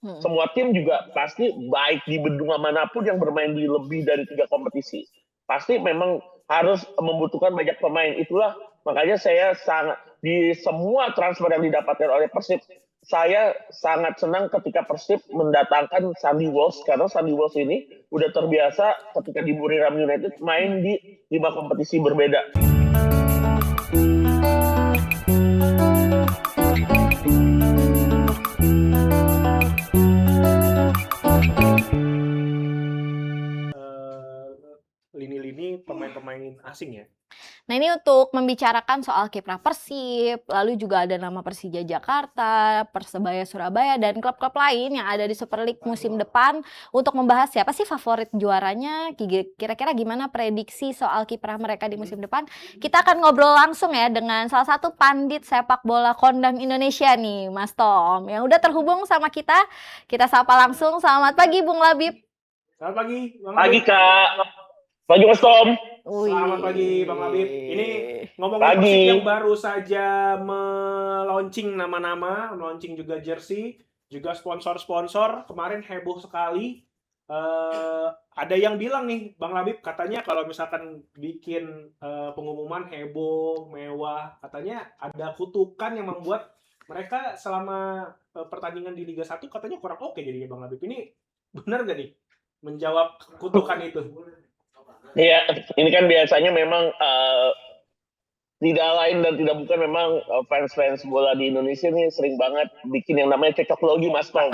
Mhm. Semua tim juga pasti baik di benua manapun yang bermain di lebih dari 3 kompetisi. Pasti memang harus membutuhkan banyak pemain. Itulah makanya saya sangat di semua transfer yang didapatkan oleh Persib, saya sangat senang ketika Persib mendatangkan Sandy Walsh karena Sandy Walsh ini udah terbiasa ketika di Buriram United main di 5 kompetisi berbeda. Lini-lini pemain-pemain asing ya. Nah, ini untuk membicarakan soal kiprah Persib, lalu juga ada nama Persija Jakarta, Persebaya Surabaya, dan klub-klub lain yang ada di Super League musim depan untuk membahas siapa sih favorit juaranya, kira-kira gimana prediksi soal kiprah mereka di musim depan. Kita akan ngobrol langsung ya dengan salah satu pandit sepak bola kondang Indonesia nih, Mas Tom, yang udah terhubung sama kita. Kita sapa langsung. Selamat pagi, Bung Labib. Selamat pagi, Bang Pagi Labib. Kak, pagi Mas Tom. Selamat pagi, Bang Labib. Ini ngomongin Pagi. Persib yang baru saja meluncing nama-nama, meluncing juga jersey, juga sponsor-sponsor. Kemarin heboh sekali. Ada yang bilang nih, Bang Labib, katanya kalau misalkan bikin pengumuman heboh, mewah, katanya ada kutukan yang membuat mereka selama pertandingan di Liga 1 katanya kurang oke jadinya, Bang Labib. Ini benar gak nih menjawab kutukan itu? Iya, ini kan biasanya memang tidak lain dan tidak bukan memang fans-fans bola di Indonesia ini sering banget bikin yang namanya cocok logi, Mas Tom.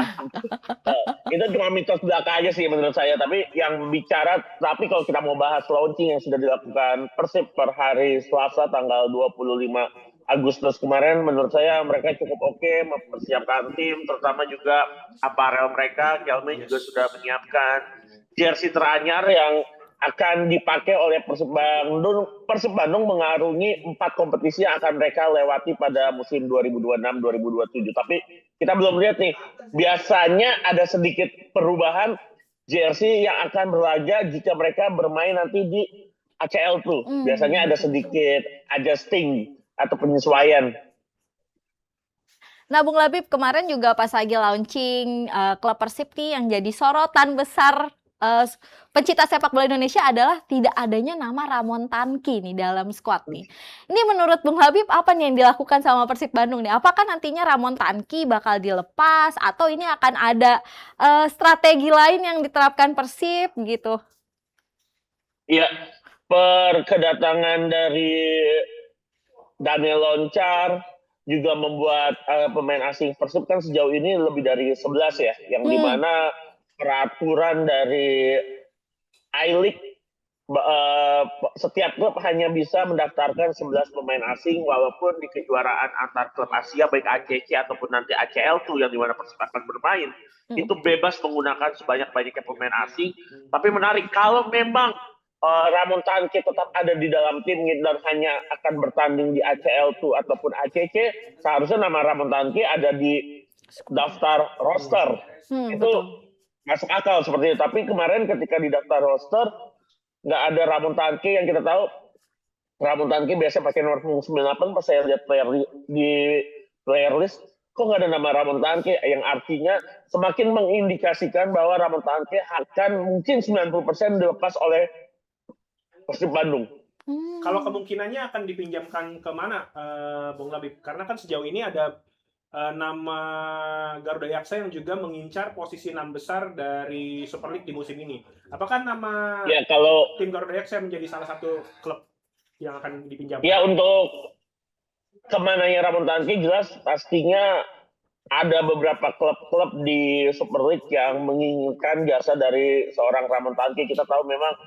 Itu cuma mitos belaka aja sih menurut saya. Tapi yang bicara, tapi kalau kita mau bahas launching yang sudah dilakukan Persib per hari Selasa tanggal 25 Agustus kemarin, menurut saya mereka cukup oke mempersiapkan tim, terutama juga aparel mereka. Kelme juga sudah menyiapkan jersey teranyar yang akan dipakai oleh Persib Bandung. Persib Bandung mengarungi 4 kompetisi yang akan mereka lewati pada musim 2026-2027. Tapi kita belum lihat nih, biasanya ada sedikit perubahan jersey yang akan berlaga jika mereka bermain nanti di ACL tuh. Biasanya ada sedikit adjusting atau penyesuaian. Nah, Bung Labib, kemarin juga pas lagi launching klub Persib nih yang jadi sorotan besar pencinta sepak bola Indonesia adalah tidak adanya nama Ramon Tanki nih dalam skuad nih. Ini menurut Bung Labib apa nih yang dilakukan sama Persib Bandung nih? Apakah nantinya Ramon Tanki bakal dilepas atau ini akan ada strategi lain yang diterapkan Persib gitu? Iya, per kedatangan dari Daniel Loncar juga membuat pemain asing Persib kan sejauh ini lebih dari 11 ya, yang dimana peraturan dari I-League setiap klub hanya bisa mendaftarkan 11 pemain asing walaupun di kejuaraan antar klub Asia baik ACC ataupun nanti ACL tuh yang dimana Persib akan bermain itu bebas menggunakan sebanyak-banyaknya pemain asing. Tapi menarik kalau memang Ramon Tanki tetap ada di dalam tim dan hanya akan bertanding di ACL tuh ataupun ACC, seharusnya nama Ramon Tanki ada di daftar roster. Itu betul. Masuk akal seperti itu. Tapi kemarin ketika di daftar roster nggak ada Ramon Tanki. Yang kita tahu Ramon Tanki biasa pakai nomor 98. Pas saya lihat player list kok nggak ada nama Ramon Tanki, yang artinya semakin mengindikasikan bahwa Ramon Tanki akan mungkin 90% dilepas oleh Persib Bandung. Kalau kemungkinannya akan dipinjamkan ke mana, Bung Labib? Karena kan sejauh ini ada nama Garuda Yaksa yang juga mengincar posisi 6 besar dari Super League di musim ini. Apakah nama tim Garuda Yaksa menjadi salah satu klub yang akan dipinjamkan? Ya, untuk kemananya Ramon Tanki jelas pastinya ada beberapa klub-klub di Super League yang menginginkan jasa dari seorang Ramon Tanki. Kita tahu memang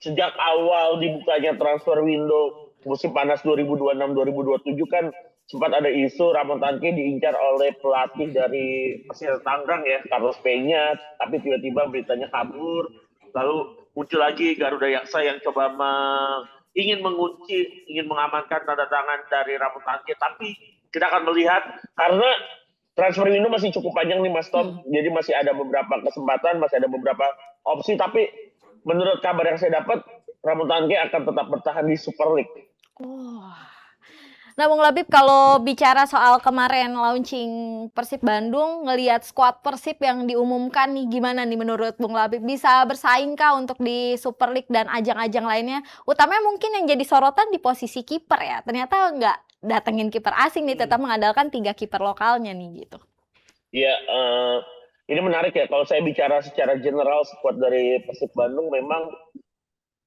sejak awal dibukanya transfer window musim panas 2026-2027 kan sempat ada isu Ramon Tanki diincar oleh pelatih dari Persija Tangerang ya, Carlos Peña, tapi tiba-tiba beritanya kabur. Lalu muncul lagi Garuda Yaksa yang coba ingin mengunci, ingin mengamankan tanda tangan dari Ramon Tanki. Tapi kita akan melihat karena transfer window masih cukup panjang nih Mas Tom, jadi masih ada beberapa kesempatan, masih ada beberapa opsi. Tapi menurut kabar yang saya dapat, Ramon Tanki akan tetap bertahan di Super League. Nah, Bung Labib, kalau bicara soal kemarin launching Persib Bandung, ngelihat skuad Persib yang diumumkan nih, gimana nih menurut Bung Labib? Bisa bersaing kah untuk di Super League dan ajang-ajang lainnya? Utamanya mungkin yang jadi sorotan di posisi kiper ya. Ternyata nggak datengin kiper asing nih, tetap mengandalkan 3 kiper lokalnya nih gitu. Ya, ini menarik ya. Kalau saya bicara secara general skuad dari Persib Bandung memang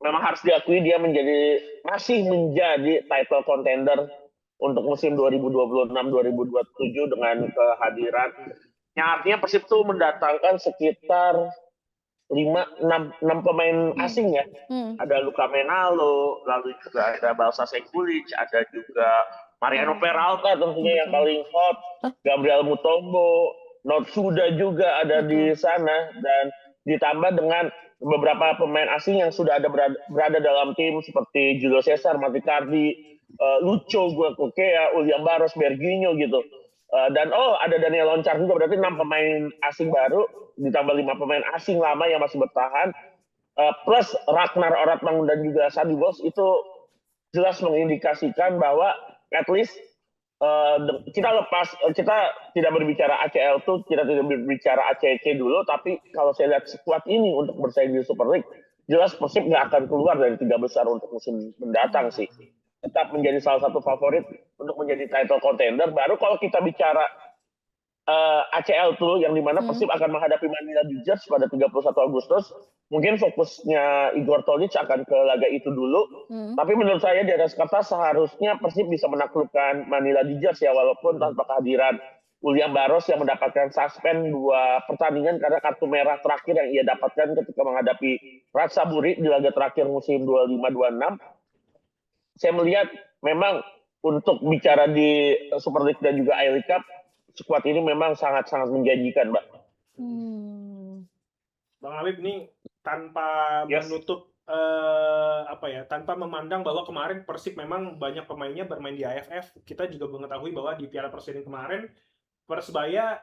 harus diakui dia masih menjadi title contender untuk musim 2026-2027 dengan kehadiran yang artinya Persib tuh mendatangkan sekitar 6 pemain asing ya. Ada Luka Menalo, lalu juga ada Balsa Sekulic, ada juga Mariano Peralta tentunya yang paling hot, Gabriel Mutombo, Notsuda juga ada di sana, dan ditambah dengan beberapa pemain asing yang sudah ada berada dalam tim seperti Julio Cesar, Maticardi, Lucho, Guacokea, William Barros, Berginho gitu. Dan ada Daniel Loncar juga, berarti 6 pemain asing baru ditambah 5 pemain asing lama yang masih bertahan, plus Ragnar Oratmangun dan juga Sandi Bos, itu jelas mengindikasikan bahwa at least kita tidak berbicara ACL tuh, kita tidak berbicara ACC dulu, tapi kalau saya lihat skuad ini untuk bersaing di Super League, jelas Persib nggak akan keluar dari 3 besar untuk musim mendatang sih. Tetap menjadi salah satu favorit untuk menjadi title contender. Baru kalau kita bicara ACL tuh, yang dimana Persib akan menghadapi Manila Dodgers pada 31 Agustus. Mungkin fokusnya Igor Tolic akan ke laga itu dulu. Tapi menurut saya di atas kertas seharusnya Persib bisa menaklukkan Manila Dodgers ya, walaupun tanpa kehadiran William Barros yang mendapatkan suspend 2 pertandingan karena kartu merah terakhir yang ia dapatkan ketika menghadapi Ratsaburi di laga terakhir musim 25-26. Saya melihat memang untuk bicara di Super League dan juga I-League Cup, skuad ini memang sangat-sangat menjanjikan, Mbak. Bang Habib, ini tanpa menutup tanpa memandang bahwa kemarin Persib memang banyak pemainnya bermain di AFF, kita juga mengetahui bahwa di Piala Presiden kemarin Persebaya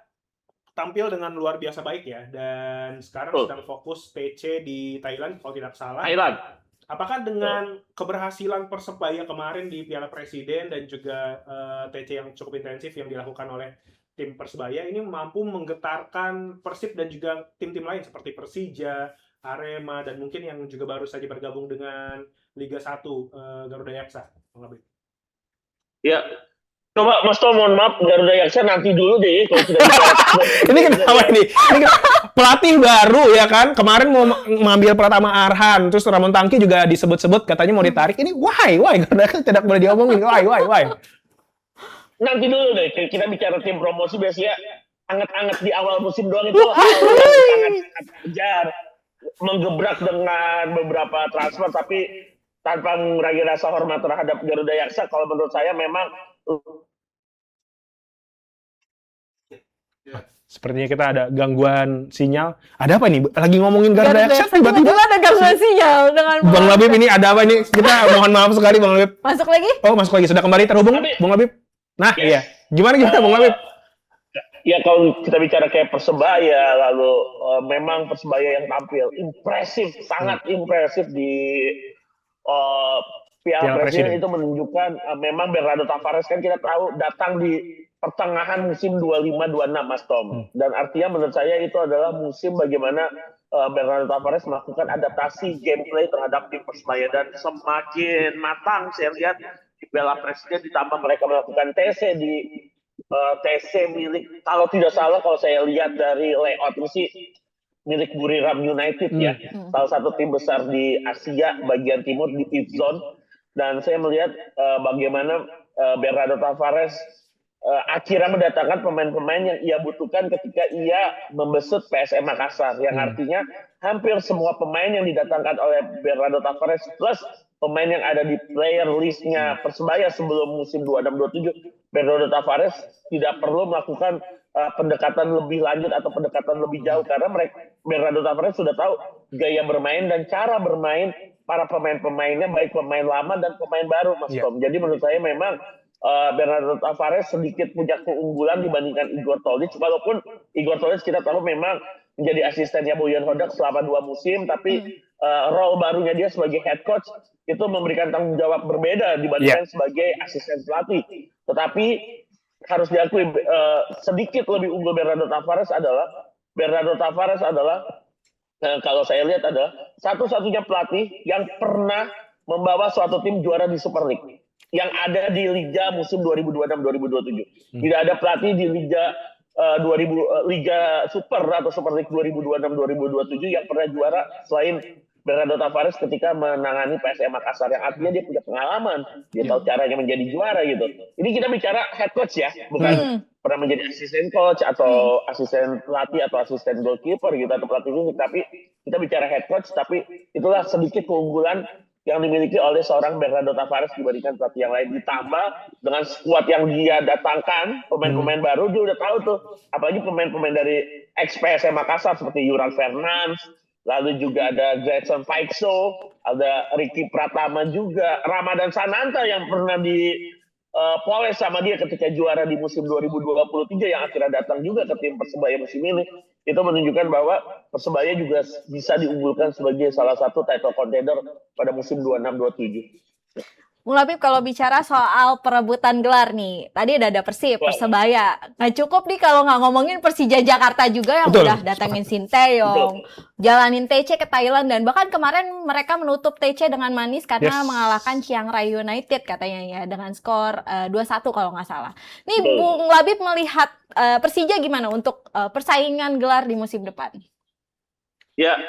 tampil dengan luar biasa baik ya, dan sekarang sedang fokus PC di Thailand kalau tidak salah. Apakah dengan keberhasilan Persebaya kemarin di Piala Presiden dan juga TC yang cukup intensif yang dilakukan oleh tim Persebaya ini mampu menggetarkan Persib dan juga tim-tim lain seperti Persija, Arema, dan mungkin yang juga baru saja bergabung dengan Liga 1 Garuda Yaksa? Ya, coba Mas Tom, mohon maaf, Garuda Yaksa nanti dulu deh kalau sudah Ini kenapa ini? Pelatih baru ya kan, kemarin mau mengambil Pratama Arhan, terus Ramon Tangki juga disebut-sebut katanya mau ditarik. Ini why Garuda Yaksa tidak boleh diomongin, why? Nanti dulu deh, kita bicara tim promosi biasanya anget-anget di awal musim doang itu hal yang sangat kejar, menggebrak dengan beberapa transfer, tapi tanpa mengurangi rasa hormat terhadap Garuda Yaksa. Kalau menurut saya memang sepertinya kita ada gangguan sinyal. Ada apa nih? Lagi ngomongin Garuda Yaksa tiba-tiba ada gangguan sinyal dengan Bang Labib. Ini ada apa ini? Kita mohon maaf sekali Bang Labib. Masuk lagi? Oh, masuk lagi. Sudah kembali terhubung Bang Labib? Nah, iya. Gimana Bang Labib? Ya kalau kita bicara kayak Persebaya, lalu memang Persebaya yang tampil impresif, sangat impresif di Piala Presiden itu menunjukkan memang Bernardo Tavares kan kita tahu datang di pertengahan musim 25-26 Mas Tom. Dan artinya menurut saya itu adalah musim bagaimana Bernardo Tavares melakukan adaptasi gameplay terhadap tim Persebaya, dan semakin matang saya lihat di Piala Presiden, ditambah mereka melakukan TC di TC milik, kalau tidak salah kalau saya lihat dari layout sih milik Buriram United ya, salah satu tim besar di Asia bagian timur di Pit Zone. Dan saya melihat bagaimana Bernardo Tavares akhirnya mendatangkan pemain-pemain yang ia butuhkan ketika ia membesut PSM Makassar, yang artinya hampir semua pemain yang didatangkan oleh Bernardo Tavares plus pemain yang ada di player listnya Persebaya sebelum musim 26-27, Bernardo Tavares tidak perlu melakukan pendekatan lebih lanjut atau pendekatan lebih jauh, karena Bernardo Tavares sudah tahu gaya bermain dan cara bermain para pemain-pemainnya, baik pemain lama dan pemain baru, Mas Tom. Jadi menurut saya memang Bernardo Tavares sedikit punya keunggulan dibandingkan Igor Tolic, walaupun Igor Tolic kita tahu memang menjadi asistennya Boyan Hodak selama 2 musim, tapi role barunya dia sebagai head coach itu memberikan tanggung jawab berbeda dibandingkan sebagai asisten pelatih. Tetapi harus diakui sedikit lebih unggul Bernardo Tavares adalah kalau saya lihat adalah satu-satunya pelatih yang pernah membawa suatu tim juara di Super League yang ada di Liga musim 2026-2027. Tidak ada pelatih di Liga Liga Super atau Super League 2026-2027 yang pernah juara selain Bernardo Tavares ketika menangani PSM Makassar, yang artinya dia punya pengalaman, dia tahu caranya menjadi juara gitu. Ini kita bicara head coach ya, bukan pernah menjadi asisten coach atau asisten pelatih atau asisten goalkeeper gitu atau pelatih fisik, tapi kita bicara head coach. Tapi itulah sedikit keunggulan yang dimiliki oleh seorang Bernardo Tavares dibandingkan pelatih yang lain, ditambah dengan skuad yang dia datangkan, pemain-pemain baru, dia udah tahu tuh, apalagi pemain-pemain dari ex-PSM Makassar seperti Juran Fernandes, lalu juga ada Gretchen Paixo, ada Ricky Pratama juga, Ramadan Sananta yang pernah dipoles sama dia ketika juara di musim 2023 yang akhirnya datang juga ke tim Persebaya musim ini. Itu menunjukkan bahwa Persebaya juga bisa diunggulkan sebagai salah satu title contender pada musim 26-27. Bung Labib, kalau bicara soal perebutan gelar nih, tadi ada Persib, Persebaya. Nggak cukup nih kalau nggak ngomongin Persija Jakarta juga yang udah datangin Sinteyong, jalanin TC ke Thailand, dan bahkan kemarin mereka menutup TC dengan manis karena mengalahkan Chiang Rai United katanya ya, dengan skor 2-1 kalau nggak salah. Nih Bung Labib melihat Persija gimana untuk persaingan gelar di musim depan? Ya,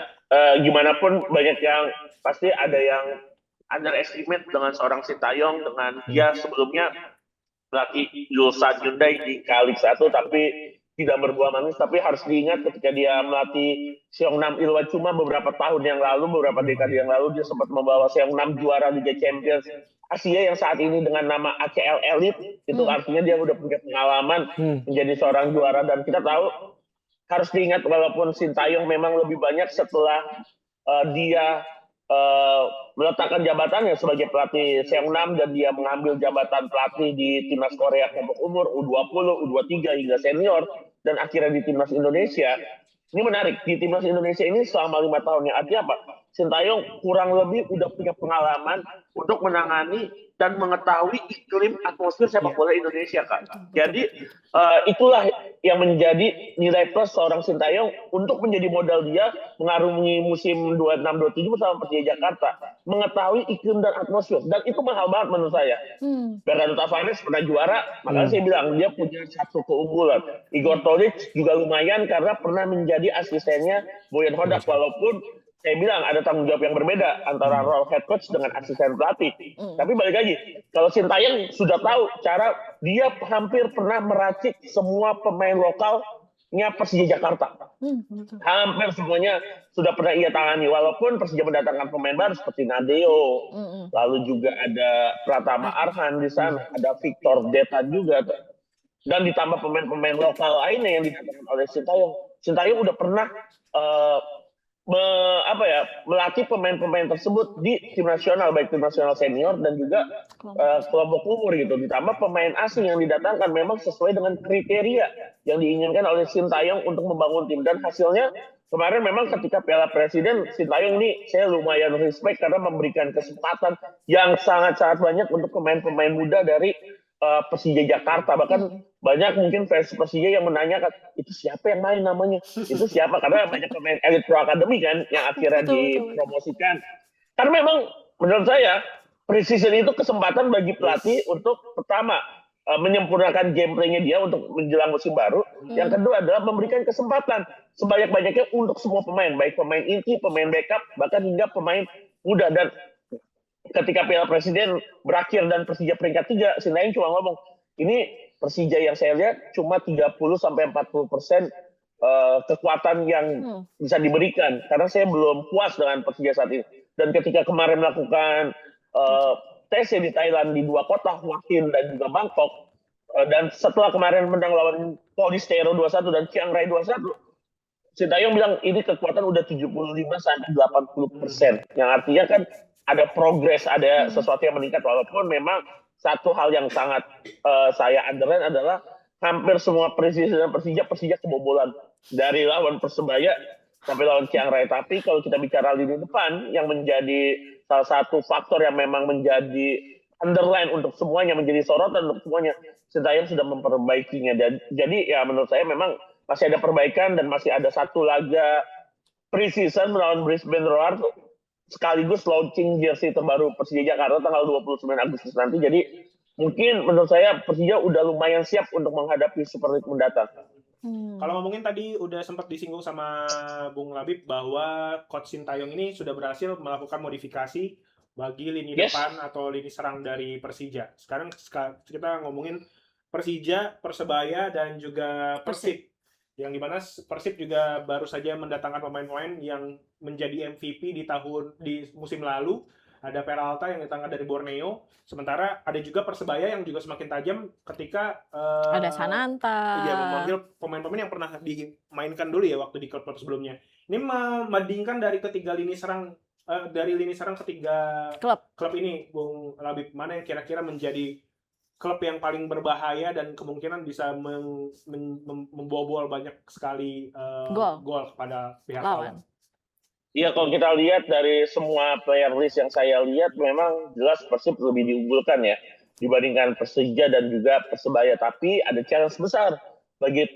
gimana pun banyak yang, pasti ada yang underestimate dengan seorang Sintayong, dengan dia sebelumnya melatih Ulsan Hyundai di Kalik 1 tapi tidak berbuah manis. Tapi harus diingat ketika dia melatih Seongnam Ilwan cuma beberapa tahun yang lalu, beberapa dekade yang lalu, dia sempat membawa Seongnam juara Liga Champions Asia yang saat ini dengan nama ACL Elite. Itu artinya dia udah punya pengalaman menjadi seorang juara. Dan kita tahu, harus diingat walaupun Sintayong memang lebih banyak setelah dia meletakkan jabatannya sebagai pelatih Seongnam dan dia mengambil jabatan pelatih di timnas Korea kelompok umur U20, U23 hingga senior, dan akhirnya di timnas Indonesia. Ini menarik, di timnas Indonesia ini selama 5 tahun, yang artinya apa? Sintayong kurang lebih udah punya pengalaman untuk menangani dan mengetahui iklim atmosfer sepak bola Indonesia, Kak. Jadi itulah yang menjadi nilai plus seorang Sintayong untuk menjadi modal dia mengarungi musim 26-27 bersama Persija Jakarta, mengetahui iklim dan atmosfer, dan itu mahal banget menurut saya. Bernardo Tavares pernah juara, makanya saya bilang dia punya satu keunggulan. Igor Todic juga lumayan karena pernah menjadi asistennya Boyan Hodak, walaupun saya bilang ada tanggung jawab yang berbeda antara role head coach dengan asisten pelatih. Tapi balik lagi, kalau Sintayong sudah tahu cara, dia hampir pernah meracik semua pemain lokalnya Persija Jakarta. Hampir semuanya sudah pernah ia tangani, walaupun Persija mendatangkan pemain baru seperti Nadeo, lalu juga ada Pratama Arhan di sana, ada Victor Detan juga, dan ditambah pemain-pemain lokal lainnya yang didatangkan oleh Sintayong. Sintayong udah pernah melatih pemain-pemain tersebut di tim nasional, baik tim nasional senior dan juga kelompok umur gitu. Ditambah pemain asing yang didatangkan memang sesuai dengan kriteria yang diinginkan oleh Sintayong untuk membangun tim, dan hasilnya kemarin memang ketika Piala Presiden, Sintayong ini saya lumayan respect karena memberikan kesempatan yang sangat-sangat banyak untuk pemain-pemain muda dari Persija Jakarta. Bahkan banyak mungkin fans Persija yang menanyakan, itu siapa yang main namanya? Itu siapa? Karena banyak pemain Elite Pro Academy kan yang akhirnya dipromosikan. Karena memang menurut saya preseason itu kesempatan bagi pelatih untuk pertama menyempurnakan gameplaynya dia untuk menjelang musim baru. Yang kedua adalah memberikan kesempatan sebanyak-banyaknya untuk semua pemain, baik pemain inti, pemain backup, bahkan hingga pemain muda. Dan ketika Piala Presiden berakhir dan Persija peringkat 3, Sintayong cuma ngomong, ini Persija yang saya lihat cuma 30-40% kekuatan yang bisa diberikan, karena saya belum puas dengan Persija saat ini. Dan ketika kemarin melakukan TC di Thailand di 2 kota, Hua Hin dan juga Bangkok, dan setelah kemarin menang lawan Polistero 2-1 dan Chiang Rai 2-1, Sintayong bilang ini kekuatan udah 75-80%, yang artinya kan ada progres, ada sesuatu yang meningkat, walaupun memang satu hal yang sangat saya underline adalah hampir semua preseason Persija kebobolan. Dari lawan Persebaya sampai lawan Chiang Rai. Tapi kalau kita bicara lini depan yang menjadi salah satu faktor yang memang menjadi underline untuk semuanya, menjadi sorotan untuk semuanya, Sintayong sudah memperbaikinya. Jadi ya menurut saya memang masih ada perbaikan dan masih ada satu laga pre-season melawan Brisbane Roar sekaligus launching jersey terbaru Persija Jakarta tanggal 29 Agustus nanti. Jadi mungkin menurut saya Persija udah lumayan siap untuk menghadapi Super League mendatang. Kalau ngomongin tadi udah sempat disinggung sama Bung Labib bahwa Coach Sintayong ini sudah berhasil melakukan modifikasi bagi lini depan atau lini serang dari Persija. Sekarang kita ngomongin Persija, Persebaya, dan juga Persib. Yang dimana Persib juga baru saja mendatangkan pemain-pemain yang menjadi MVP di musim lalu. Ada Peralta yang datangkan dari Borneo. Sementara ada juga Persebaya yang juga semakin tajam ketika ada Sananta. Iya, memanggil pemain-pemain yang pernah dimainkan dulu ya waktu di klub-klub sebelumnya. Ini membandingkan dari ketiga lini serang ketiga klub ini, Bung Labib, mana yang kira-kira menjadi klub yang paling berbahaya dan kemungkinan bisa membobol banyak sekali gol kepada pihak lawan. Iya, kalau kita lihat dari semua player list yang saya lihat, memang jelas Persib lebih diunggulkan ya dibandingkan Persija dan juga Persebaya. Tapi ada challenge besar bagi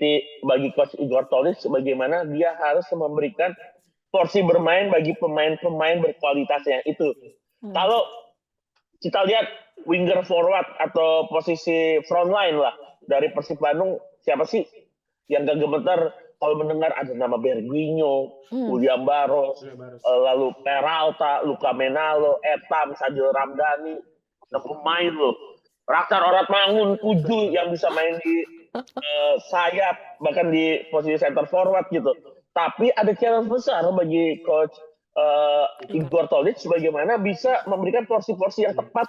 Coach Igor Tolic, bagaimana dia harus memberikan porsi bermain bagi pemain-pemain berkualitasnya itu. Kalau kita lihat winger forward atau posisi frontline lah dari Persib Bandung, siapa sih yang gak gemetar kalau mendengar ada nama Berguinho, William Barros, lalu Peralta, Luka Menalo, Etam, Sadil Ramdhani, ada pemain loh. Raksar Orat Mangun, 7 yang bisa main di sayap, bahkan di posisi center forward gitu. Tapi ada challenge besar bagi Coach Igor Tolic bagaimana bisa memberikan porsi-porsi yang tepat,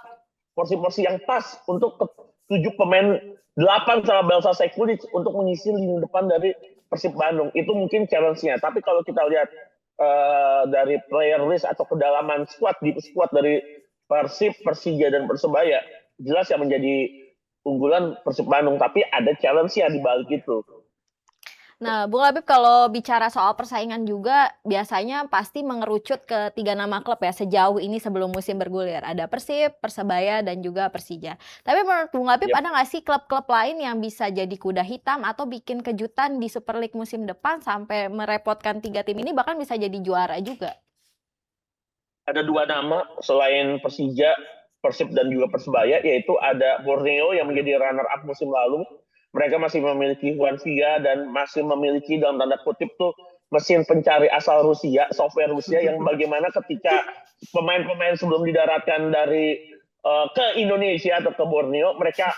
porsi-porsi yang pas untuk 7 pemain 8 sama Belsa Sekulic untuk mengisi lini depan dari Persib Bandung. Itu mungkin challenge-nya. Tapi kalau kita lihat dari player list atau kedalaman squad dari Persib, Persija, dan Persebaya, jelas yang menjadi unggulan Persib Bandung. Tapi ada challenge-nya di balik itu. Nah, Bung Labib, kalau bicara soal persaingan juga biasanya pasti mengerucut ke 3 nama klub ya sejauh ini sebelum musim bergulir. Ada Persib, Persebaya, dan juga Persija. Tapi menurut Bung Labib ada nggak sih klub-klub lain yang bisa jadi kuda hitam atau bikin kejutan di Super League musim depan sampai merepotkan 3 tim ini bahkan bisa jadi juara juga? Ada 2 nama selain Persija, Persib, dan juga Persebaya, yaitu ada Borneo yang menjadi runner-up musim lalu. Mereka masih memiliki Juan Villa dan masih memiliki dalam tanda kutip tuh mesin pencari asal Rusia, software Rusia yang bagaimana ketika pemain-pemain sebelum didaratkan dari ke Indonesia atau ke Borneo, mereka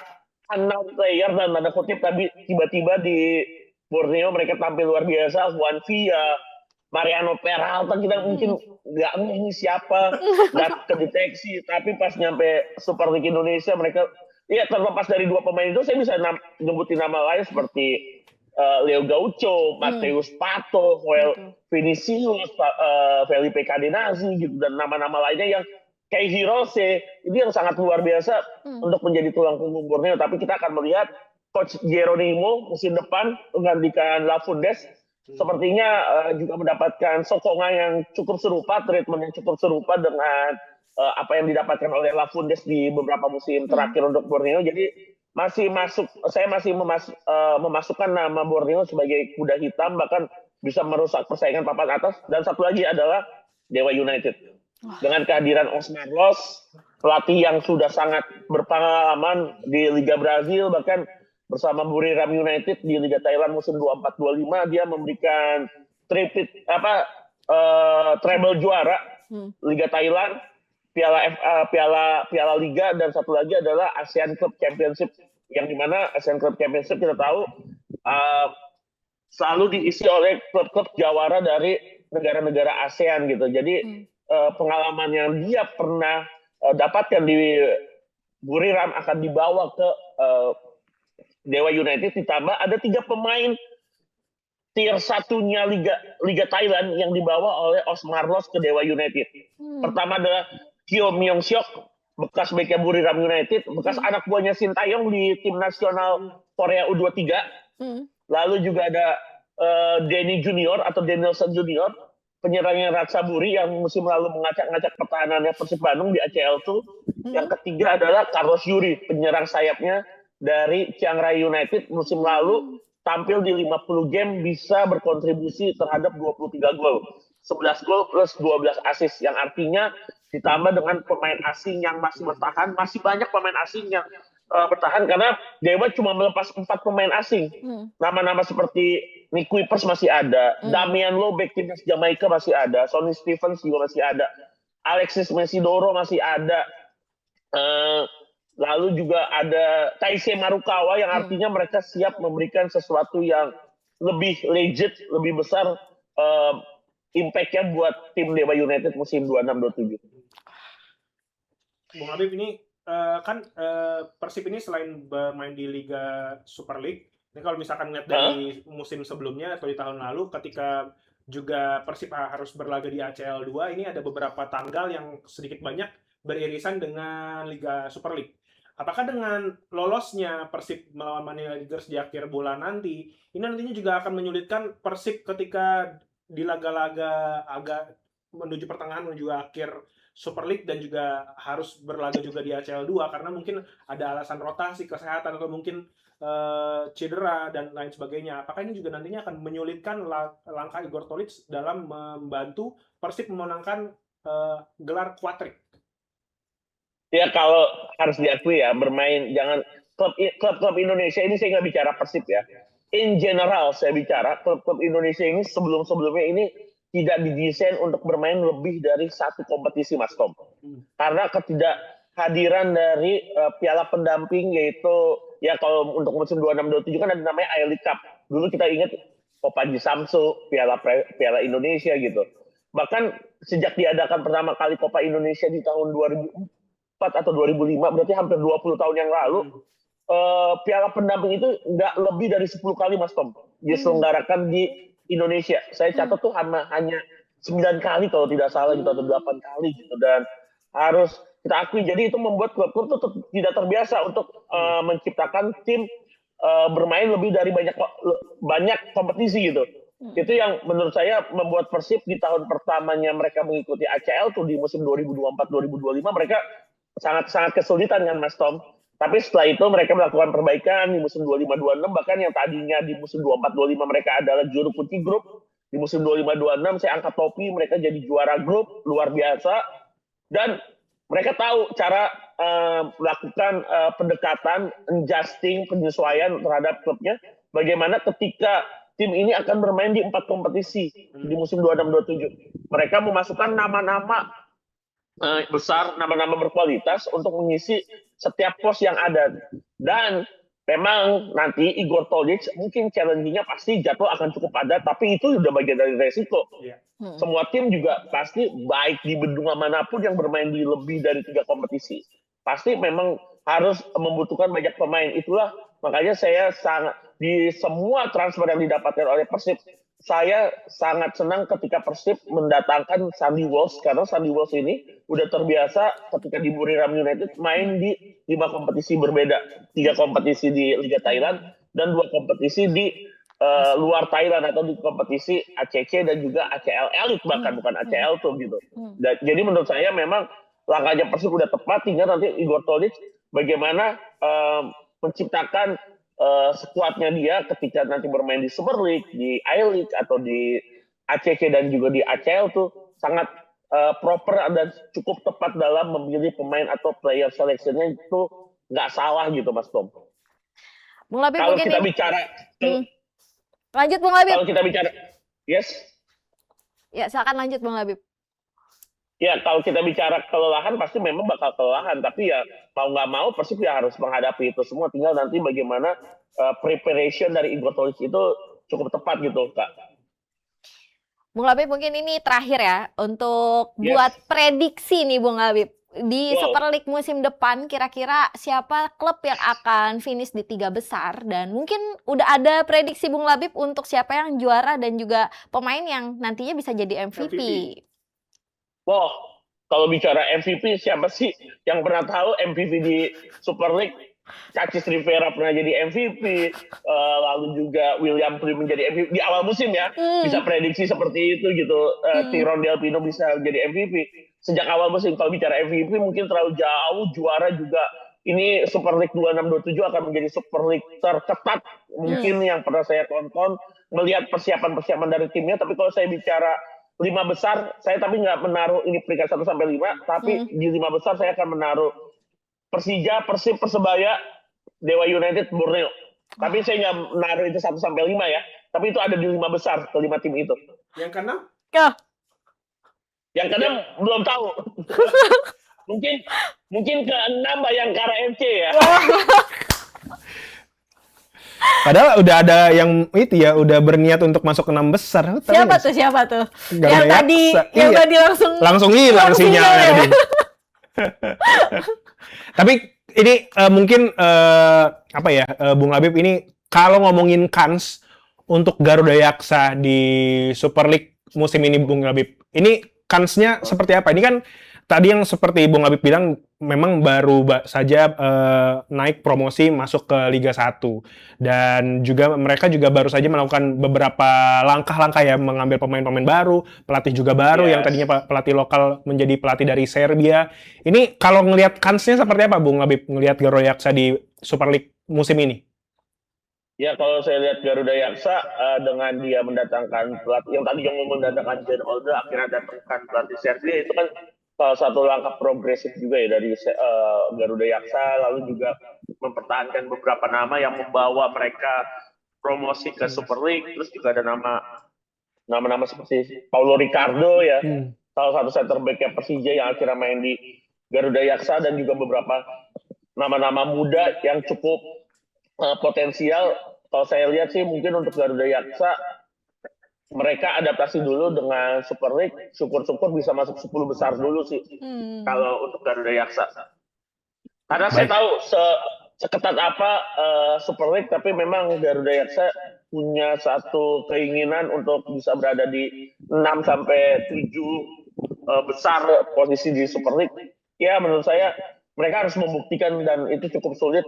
6 player dalam tanda kutip, tapi tiba-tiba di Borneo mereka tampil luar biasa. Juan Villa, Mariano Peralta, kita mungkin nggak ini siapa, nggak kedeteksi, tapi pas nyampe Super League Indonesia mereka terlepas dari 2 pemain itu, saya bisa nyebutin nama lain seperti Leo Gaucho, Mateus Pato, Vinicius, Felipe Cadenazzi gitu, dan nama-nama lainnya yang kayak Hirose, ini yang sangat luar biasa untuk menjadi tulang punggung Borneo. Tapi kita akan melihat Coach Geronimo musim depan menggantikan Lafundes, sepertinya juga mendapatkan sokongan yang cukup serupa, treatment yang cukup serupa dengan apa yang didapatkan oleh Lafundes di beberapa musim terakhir untuk Borneo. Jadi saya masih memasukkan nama Borneo sebagai kuda hitam, bahkan bisa merusak persaingan papan atas. Dan satu lagi adalah Dewa United. Dengan kehadiran Osmar Loss, pelatih yang sudah sangat berpengalaman di Liga Brazil, bahkan bersama Buriram United di Liga Thailand musim 24-25, dia memberikan treble juara Liga Thailand, Piala Liga, dan satu lagi adalah Asian Club Championship, yang dimana Asian Club Championship kita tahu selalu diisi oleh klub-klub jawara dari negara-negara ASEAN gitu. Jadi pengalaman yang dia pernah dapatkan di Buriram akan dibawa ke Dewa United, ditambah ada 3 pemain tier 1-nya Liga Thailand yang dibawa oleh Osmar Loss ke Dewa United. Pertama adalah Kyo Myong Siok, bekas bek Buriram United, bekas anak buahnya Sintayong di tim nasional Korea U23. Lalu juga ada Denny Junior atau Danielson Junior, penyerangnya Ratsaburi yang musim lalu mengacak-ngacak pertahanannya Persib Bandung di ACL tuh. Yang ketiga adalah Carlos Yuri, penyerang sayapnya dari Chiang Rai United musim lalu, tampil di 50 game bisa berkontribusi terhadap 23 gol. 11 gol plus 12 assist, yang artinya ditambah dengan pemain asing yang masih bertahan, masih banyak pemain asing yang bertahan karena Dewa cuma melepas 4 pemain asing. Nama-nama seperti Nick Kuipers masih ada, Damian Lowe back timnas Jamaika masih ada, Sonny Stevens juga masih ada, Alexis Mesidoro masih ada, lalu juga ada Taisei Marukawa yang artinya mereka siap memberikan sesuatu yang lebih legit, lebih besar impact-nya buat tim Dewa United musim 26-27. Bung Habib, ini kan Persib ini selain bermain di Liga Super League, ini kalau misalkan lihat dari musim sebelumnya atau di tahun lalu, ketika juga Persib harus berlaga di ACL 2, ini ada beberapa tanggal yang sedikit banyak beririsan dengan Liga Super League. Apakah dengan lolosnya Persib melawan Manila Tigers di akhir bulan nanti, ini nantinya juga akan menyulitkan Persib ketika di laga-laga agak menuju pertengahan, menuju akhir Super League, dan juga harus berlaga juga di ACL 2 karena mungkin ada alasan rotasi, kesehatan, atau mungkin cedera dan lain sebagainya. Apakah ini juga nantinya akan menyulitkan langkah Igor Tolic dalam membantu Persib memenangkan gelar kuatrik? Ya, kalau harus diakui ya, bermain jangan klub-klub Indonesia ini, saya nggak bicara Persib ya. In general saya bicara klub-klub Indonesia ini sebelum-sebelumnya ini tidak didesain untuk bermain lebih dari satu kompetisi, Mas Tom. Karena ketidakhadiran dari piala pendamping, yaitu ya kalau untuk musim 26-27 kan ada namanya I-League Cup. Dulu kita ingat Kopaji Samsu, Piala Indonesia gitu. Bahkan sejak diadakan pertama kali Copa Indonesia di tahun 2004 atau 2005, berarti hampir 20 tahun yang lalu, piala pendamping itu nggak lebih dari 10 kali, Mas Tom, diselenggarakan di Indonesia. Saya catat tuh hanya 9 kali kalau tidak salah gitu, atau 8 kali gitu. Dan harus kita akui, jadi itu membuat klub-klub tuh tidak terbiasa untuk menciptakan tim bermain lebih dari banyak kompetisi gitu. Itu yang menurut saya membuat Persib di tahun pertamanya mereka mengikuti ACL tuh di musim 2024-2025 mereka sangat kesulitan kan, Mas Tom. Tapi setelah itu mereka melakukan perbaikan di musim 25-26, bahkan yang tadinya di musim 24-25 mereka adalah juru kunci grup, di musim 25-26 saya angkat topi, mereka jadi juara grup, luar biasa. Dan mereka tahu cara melakukan pendekatan, adjusting, penyesuaian terhadap klubnya, bagaimana ketika tim ini akan bermain di 4 kompetisi di musim 26-27. Mereka memasukkan nama-nama besar, nama-nama berkualitas untuk mengisi setiap pos yang ada. Dan memang nanti Igor Tolic mungkin challenge-nya pasti jadwal akan cukup padat, tapi itu sudah bagian dari resiko. Semua tim juga pasti, baik di benua manapun yang bermain di lebih dari 3 kompetisi, pasti memang harus membutuhkan banyak pemain. Itulah makanya saya sangat, di semua transfer yang didapatkan oleh Persib, saya sangat senang ketika Persib mendatangkan Sandy Walsh, karena Sandy Walsh ini udah terbiasa ketika di Buriram United main di 5 kompetisi berbeda, 3 kompetisi di Liga Thailand dan 2 kompetisi di luar Thailand atau di kompetisi ACC dan juga ACL Elite, bahkan bukan ACL tuh gitu. Jadi menurut saya memang langkahnya Persib udah tepat, tinggal nanti Igor Tolic bagaimana menciptakan skuadnya dia ketika nanti bermain di Super League, di I-League atau di ACC dan juga di ACL tuh sangat proper dan cukup tepat dalam memilih pemain atau player selection-nya, itu nggak salah gitu, Mas Tom. Bung Labib, kalau kita bicara lanjut Bung Labib. Kalau kita bicara, yes. Ya, silakan lanjut Bung Labib. Ya, kalau kita bicara kelelahan pasti memang bakal kelelahan, tapi ya mau nggak mau Persib ya harus menghadapi itu semua. Tinggal nanti bagaimana preparation dari Igor Tolic itu cukup tepat gitu, Kak. Bung Labib, mungkin ini terakhir ya untuk buat prediksi nih Bung Labib. Di Super League musim depan kira-kira siapa klub yang akan finish di 3 besar, dan mungkin udah ada prediksi Bung Labib untuk siapa yang juara dan juga pemain yang nantinya bisa jadi MVP. Kalau bicara MVP, siapa sih yang pernah tahu MVP di Super League Chacis Rivera pernah jadi MVP, lalu juga William Prim menjadi MVP di awal musim ya, bisa prediksi seperti itu gitu. Tyrone Delpino bisa jadi MVP sejak awal musim. Kalau bicara MVP mungkin terlalu jauh, juara juga. Ini Super League 26-27 akan menjadi Super League terketat mungkin yang pernah saya tonton, melihat persiapan-persiapan dari timnya. Tapi kalau saya bicara 5 besar, saya tapi nggak menaruh ini peringkat 1 sampai 5, tapi di 5 besar saya akan menaruh Persija, Persib, Persebaya, Dewa United, Borneo. Tapi saya nggak menaruh itu 1 sampai 5 ya. Tapi itu ada di 5 besar, kelima tim itu. Yang keenam? Yang keenam belum tahu. mungkin ke-6 Bayangkara FC ya. Padahal udah ada yang itu ya, udah berniat untuk masuk ke 6 besar. Tahu Siapa nggak tuh? sih? Siapa tuh? Garuda Yaksa. Yang Iya. tadi langsung hilang langsung sinyalnya hilang ya? tadi. Tapi ini mungkin apa ya, Bung Labib, ini kalau ngomongin kans untuk Garuda Yaksa di Super League musim ini, Bung Labib, ini kansnya seperti apa? Ini kan tadi yang seperti Bung Labib bilang, memang baru saja naik promosi masuk ke Liga 1. Dan juga mereka juga baru saja melakukan beberapa langkah-langkah ya, mengambil pemain-pemain baru, pelatih juga baru yang tadinya pelatih lokal menjadi pelatih dari Serbia. Ini kalau ngelihat kansnya seperti apa, Bung Labib, ngelihat Garuda Yaksa di Super League musim ini? Ya kalau saya lihat Garuda Yaksa dengan dia mendatangkan pelatih yang tadi yang mau mendatangkan Jan Olde, akhirnya datangkan pelatih Serbia, itu kan salah satu langkah progresif juga ya dari Garuda Yaksa, lalu juga mempertahankan beberapa nama yang membawa mereka promosi ke Super League. Terus juga ada nama-nama seperti Paulo Ricardo ya, salah satu center back Persija yang akhirnya main di Garuda Yaksa, dan juga beberapa nama-nama muda yang cukup potensial. Kalau saya lihat sih mungkin untuk Garuda Yaksa, mereka adaptasi dulu dengan Super League, syukur-syukur bisa masuk 10 besar dulu sih. Kalau untuk Garuda Yaksa. Karena saya tahu seketat apa Super League, tapi memang Garuda Yaksa punya satu keinginan untuk bisa berada di 6 sampai 7 besar posisi di Super League. Ya menurut saya mereka harus membuktikan, dan itu cukup sulit,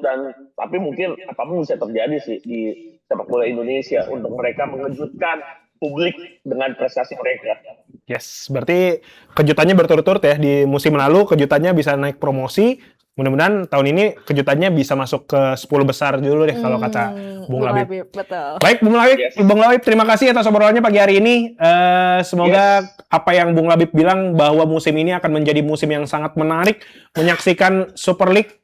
tapi mungkin apapun bisa terjadi sih di sepak bola Indonesia untuk mereka mengejutkan publik dengan prestasi mereka. Yes, berarti kejutannya berturut-turut ya. Di musim lalu kejutannya bisa naik promosi. Mudah-mudahan tahun ini kejutannya bisa masuk ke 10 besar dulu deh kalau kata Bung Labib. Betul. Baik, Bung Labib, terima kasih atas obrolannya pagi hari ini. Semoga apa yang Bung Labib bilang, bahwa musim ini akan menjadi musim yang sangat menarik menyaksikan Super League.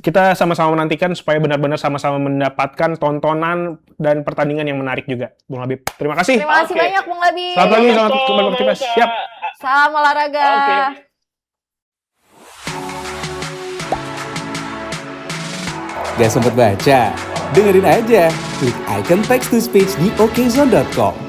Kita sama-sama menantikan supaya benar-benar sama-sama mendapatkan tontonan dan pertandingan yang menarik juga, Bung Labib. Terima kasih. Terima kasih banyak, Bung Labib. Selamat pagi, selamat kembali beraktivitas. Siap. Salam olahraga. Gak sempet baca? Dengerin aja. Klik icon text to speech di okezone.com.